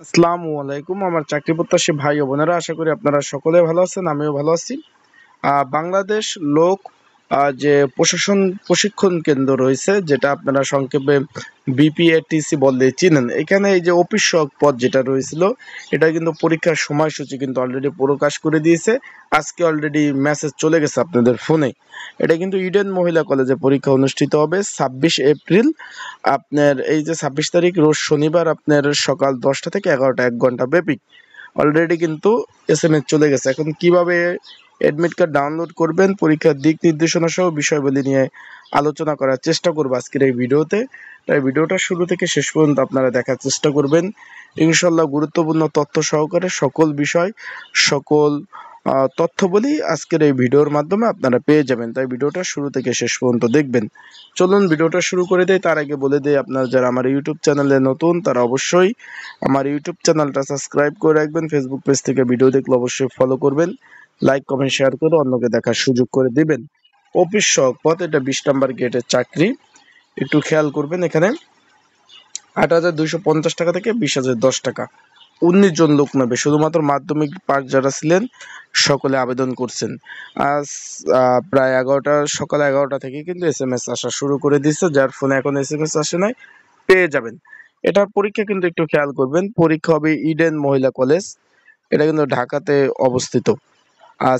আসসালামু আলাইকুম। আমার চাকরি প্রত্যাশী ভাই ও বোনেরা, আশা করি আপনারা সকলে ভালো আছেন, আমিও ভালো আছি। বাংলাদেশ লোক যে প্রশাসন প্রশিক্ষণ কেন্দ্র রয়েছে, যেটা আপনারা সংক্ষেপে বিপিএটিসি বললে চিনেন, এখানে এই যে অফিস সহায়ক পদ যেটা রয়েছিল, এটা কিন্তু পরীক্ষার সময়সূচি কিন্তু অলরেডি প্রকাশ করে দিয়েছে। আজকে অলরেডি মেসেজ চলে গেছে আপনাদের ফোনে। এটা কিন্তু ইডেন মহিলা কলেজে পরীক্ষা অনুষ্ঠিত হবে 26 এপ্রিল। আপনার এই যে 26 তারিখ রোজ শনিবার, আপনার সকাল 10টা থেকে 11টা, 1 ঘন্টা ব্যাপী। অলরেডি কিন্তু SMS চলে গেছে। এখন কিভাবে অ্যাডমিট কার্ড ডাউনলোড করবেন, পরীক্ষার দিক নির্দেশনা সহ বিষয়গুলি নিয়ে আলোচনা করার চেষ্টা করবো আজকের এই ভিডিওতে। তাই ভিডিওটা শুরু থেকে শেষ পর্যন্ত আপনারা দেখার চেষ্টা করবেন। ইনশাল্লাহ গুরুত্বপূর্ণ তথ্য সহকারে সকল বিষয়, সকল তথ্যবলি আজকের এই ভিডিওর মাধ্যমে আপনারা পেয়ে যাবেন। তাই ভিডিওটা শুরু থেকে শেষ পর্যন্ত দেখবেন। চলুন ভিডিওটা শুরু করে দেই। তার আগে বলে দেই, আপনারা যারা আমার ইউটিউব চ্যানেলে নতুন, তারা অবশ্যই আমার ইউটিউব চ্যানেলটা সাবস্ক্রাইব করে রাখবেন। ফেসবুক পেজ থেকে ভিডিও দেখলে অবশ্যই ফলো করবেন, লাইক কমেন্ট শেয়ার করে অন্যকে দেখার সুযোগ করে দিবেন। অফিস সহায়ক পদ, এটা 20 নম্বর গেটের চাকরি। একটু খেয়াল করবেন, এখানে 8,250 টাকা থেকে 20,010 টাকা। 19 জন লোক নেবে, শুধুমাত্র মাধ্যমিক পাস যারা ছিলেন সকলে আবেদন করছেন। আজ প্রায় সকাল 11টা থেকে কিন্তু SMS আসা শুরু করে দিচ্ছে। যার ফোনে এখন SMS আসে নাই, পেয়ে যাবেন। এটার পরীক্ষা কিন্তু একটু খেয়াল করবেন, পরীক্ষা হবে ইডেন মহিলা কলেজ, এটা কিন্তু ঢাকাতে অবস্থিত।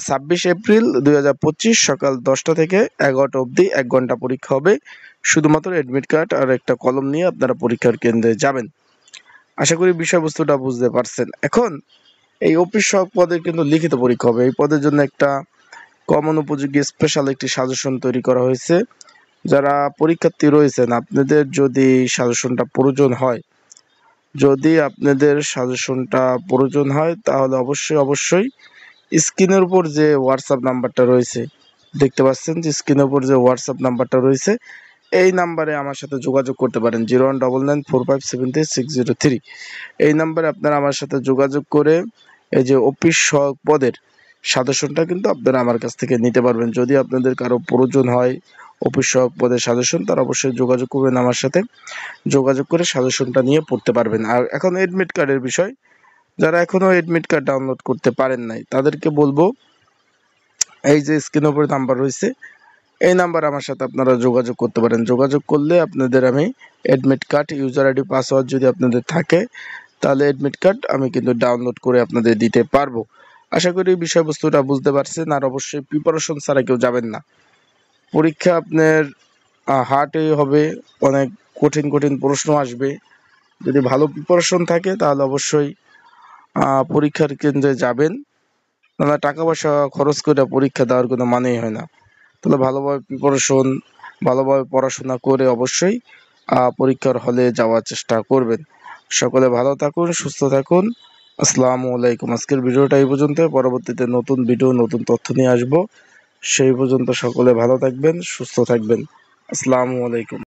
26 এপ্রিল 2025 সকাল 10টা থেকে 11টা অবধি 1 ঘন্টা পরীক্ষা হবে। শুধুমাত্র অ্যাডমিট কার্ড আর একটা কলম নিয়ে আপনারা পরীক্ষার কেন্দ্রে যাবেন। আশা করি বিষয়বস্তুটা বুঝতে পারছেন। এখন এই অফিস সহায়ক পদের কিন্তু লিখিত পরীক্ষা হবে। এই পদের জন্য একটা কমন উপযোগী স্পেশাল একটি সাজেশন তৈরি করা হয়েছে। যারা পরীক্ষার্থী রয়েছেন, আপনাদের যদি সাজেশনটা প্রয়োজন হয়, তাহলে অবশ্যই স্ক্রিনের উপর যে হোয়াটসঅ্যাপ নাম্বারটা রয়েছে, দেখতে পাচ্ছেন যে স্ক্রিনের উপর যে হোয়াটসঅ্যাপ নাম্বারটা রয়েছে, এই নাম্বারে আমার সাথে যোগাযোগ করতে পারেন। 01994573 এই নাম্বারে আপনারা আমার সাথে যোগাযোগ করে এই যে অফিস সহায়ক পদের সাজেশনটা কিন্তু আপনারা আমার কাছ থেকে নিতে পারবেন। যদি আপনাদের কারো প্রয়োজন হয় অফিস সহায়ক পদের সাজেশন, তারা অবশ্যই যোগাযোগ করবেন আমার সাথে, যোগাযোগ করে সাজেশনটা নিয়ে পড়তে পারবেন। আর এখন এডমিট কার্ডের বিষয়, যারা এখনো এডমিট কার্ড ডাউনলোড করতে পারেন নাই, তাদেরকে বলবো এই যে স্ক্রিনের উপরে নাম্বার রয়েছে, এই নাম্বার আমার সাথে আপনারা যোগাযোগ করতে পারেন। যোগাযোগ করলে আপনাদের আমি admit card, user ID, password যদি আপনাদের থাকে, তাহলে অ্যাডমিট কার্ড আমি কিন্তু ডাউনলোড করে আপনাদের দিতে পারবো। আশা করি বিষয়বস্তুটা বুঝতে পারছেন। আর অবশ্যই প্রিপারেশন ছাড়া কেউ যাবেন না। পরীক্ষা আপনার হার্ডই হবে, অনেক কঠিন কঠিন প্রশ্ন আসবে। যদি ভালো প্রিপারেশন থাকে তাহলে অবশ্যই পরীক্ষার কেন্দ্রে যাবেন। নানা টাকা পয়সা খরচ করে পরীক্ষা দেওয়ার কোনো মানেই হয় না। তাহলে ভালোভাবে প্রিপারেশন, ভালোভাবে পড়াশোনা করে অবশ্যই পরীক্ষার হলে যাওয়ার চেষ্টা করবেন। সকলে ভালো থাকুন, সুস্থ থাকুন। আসসালামু আলাইকুম। আজকের ভিডিওটা এই পর্যন্ত। পরবর্তীতে নতুন ভিডিও, নতুন তথ্য নিয়ে আসবো। সেই পর্যন্ত সকলে ভালো থাকবেন, সুস্থ থাকবেন। আসসালামু আলাইকুম।